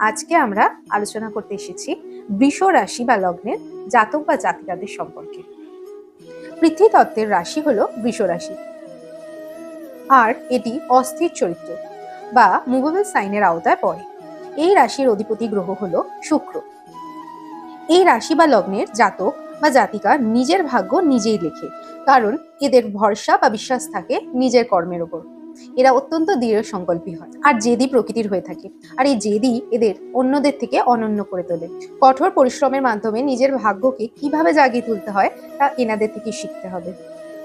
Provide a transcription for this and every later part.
আজকে আমরা আলোচনা করতে এসেছি বৃষ রাশি বা লগ্নের জাতক বা জাতিকাদের সম্পর্কে। পৃথ্বীতত্ত্বের রাশি হলো বৃষ রাশি, আর এটি অস্থির চরিত্র বা মুভেবল সাইনের আওতায় পড়ে। এই রাশির অধিপতি গ্রহ হলো শুক্র। এই রাশি বা লগ্নের জাতক বা জাতিকা নিজের ভাগ্য নিজেই লেখে, কারণ এদের ভরসা বা বিশ্বাস থাকে নিজের কর্মের ওপর। এরা অত্যন্ত দৃঢ় সংকল্পী হয় আর জেদি প্রকৃতির হয়ে থাকে, আর এই জেদি এদের অন্যদের থেকে অনন্য করে তোলে। কঠোর পরিশ্রমের মাধ্যমে নিজের ভাগ্যকে কিভাবে জাগিয়ে তুলতে হয় তা এনাদের থেকে শিখতে হবে।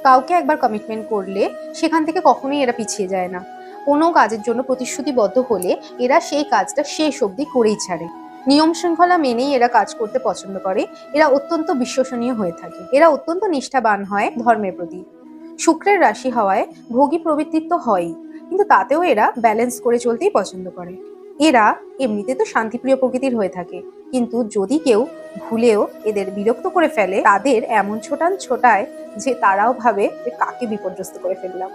কাউকে একবার কমিটমেন্ট করলে সেখান থেকে কখনোই এরা পিছিয়ে যায় না। কোনো কাজের জন্য প্রতিশ্রুতিবদ্ধ হলে এরা সেই কাজটা শেষ অবধি করেই ছাড়ে। নিয়ম শৃঙ্খলা মেনেই এরা কাজ করতে পছন্দ করে। এরা অত্যন্ত বিশ্বসনীয় হয়ে থাকে। এরা অত্যন্ত নিষ্ঠাবান হয় ধর্মের প্রতি। শুক্রের রাশি হওয়ায় ভোগী প্রবৃত্তি তো হয়ই, কিন্তু তাতেও এরা ব্যালেন্স করে চলতেই পছন্দ করে। এরা এমনিতে তো শান্তিপ্রিয় প্রকৃতির হয়ে থাকে, কিন্তু যদি কেউ ভুলেও এদের বিরক্ত করে ফেলে, তাদের এমন ছোটায় যে তারাও ভাবে যে কাকে বিপর্যস্ত করে ফেললাম।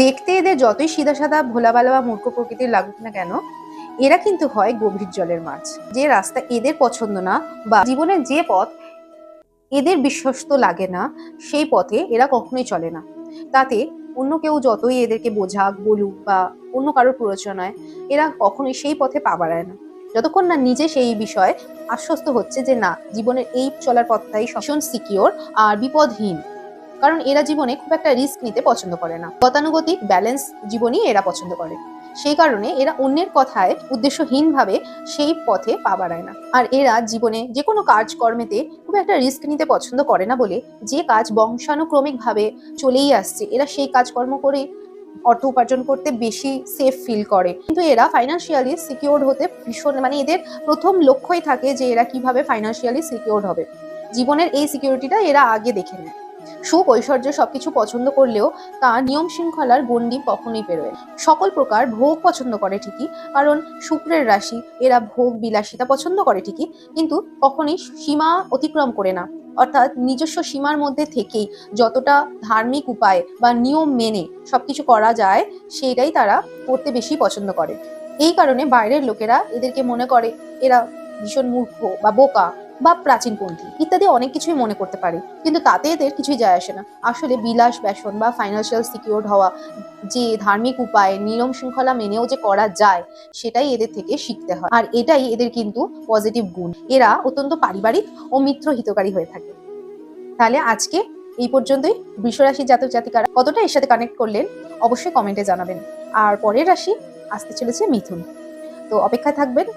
দেখতে এদের যতই সিধা সাদা ভোলাবালা বা মূর্খ প্রকৃতির লাগুক না কেন, এরা কিন্তু হয় গভীর জলের মাছ। যে রাস্তা এদের পছন্দ না বা জীবনের যে পথ এদের বিশ্বস্ত লাগে না, সেই পথে এরা কখনোই চলে না। তাতে অন্য কেউ যতই এদেরকে বোঝাক বলুক বা অন্য কারোর প্ররোচনায় এরা কখনোই সেই পথে পা বাড়ায় না, যতক্ষণ না নিজে সেই বিষয়ে আশ্বস্ত হচ্ছে যে না, জীবনের এই চলার পথটাই ভীষণ সিকিওর আর বিপদহীন। কারণ এরা জীবনে খুব একটা রিস্ক নিতে পছন্দ করে না। গতানুগতিক ব্যালেন্স জীবনই এরা পছন্দ করে। সেই কারণে এরা অন্যের কথায় উদ্দেশ্যহীনভাবে সেই পথে পা বাড়ায় না। আর এরা জীবনে যে কোনো কাজকর্মেতে খুব একটা রিস্ক নিতে পছন্দ করে না বলে যে কাজ বংশানুক্রমিকভাবে চলেই আসছে, এরা সেই কাজকর্ম করে অর্থ উপার্জন করতে বেশি সেফ ফিল করে। কিন্তু এরা ফাইন্যান্সিয়ালি সিকিউরড হতে ভীষণ, এদের প্রথম লক্ষ্যই থাকে যে এরা কিভাবে ফাইন্যান্সিয়ালি সিকিউরড হবে। জীবনের এই সিকিউরিটিটা এরা আগে দেখে নেয়। সুখ ঐশ্বর্য সবকিছু পছন্দ করলেও তা নিয়ম শৃঙ্খলার গণ্ডি কখনোই পেরোয়। সকল প্রকার ভোগ পছন্দ করে ঠিকই, কারণ শুক্রের রাশি, এরা ভোগ বিলাসিতা পছন্দ করে ঠিকই, কিন্তু কখনোই সীমা অতিক্রম করে না। অর্থাৎ নিজস্ব সীমার মধ্যে থেকেই যতটা ধার্মিক উপায় বা নিয়ম মেনে সবকিছু করা যায় সেটাই তারা করতে বেশি পছন্দ করে। এই কারণে বাইরের লোকেরা এদেরকে মনে করে এরা ভীষণ মূর্খ বা বোকা বা প্রাচীনপন্থী ইত্যাদি অনেক কিছুই মনে করতে পারে, কিন্তু তাতে এদের কিছুই যায় আসে না। আসলে বিলাস ব্যাসন বা ফাইন্যান্সিয়াল সিকিউরড হওয়া যে ধার্মিক উপায় নিয়ম শৃঙ্খলা মেনেও যে করা যায়, সেটাই এদের থেকে শিখতে হয়। আর এটাই এদের কিন্তু পজিটিভ গুণ। এরা অত্যন্ত পারিবারিক ও মিত্র হিতকারী হয়ে থাকে। তাহলে আজকে এই পর্যন্তই। বৃষ রাশির জাতক জাতিকারা কতটা এর সাথে কানেক্ট করলেন অবশ্যই কমেন্টে জানাবেন। আর পরের রাশি আসতে চলেছে মিথুন। তো অপেক্ষায় থাকবেন।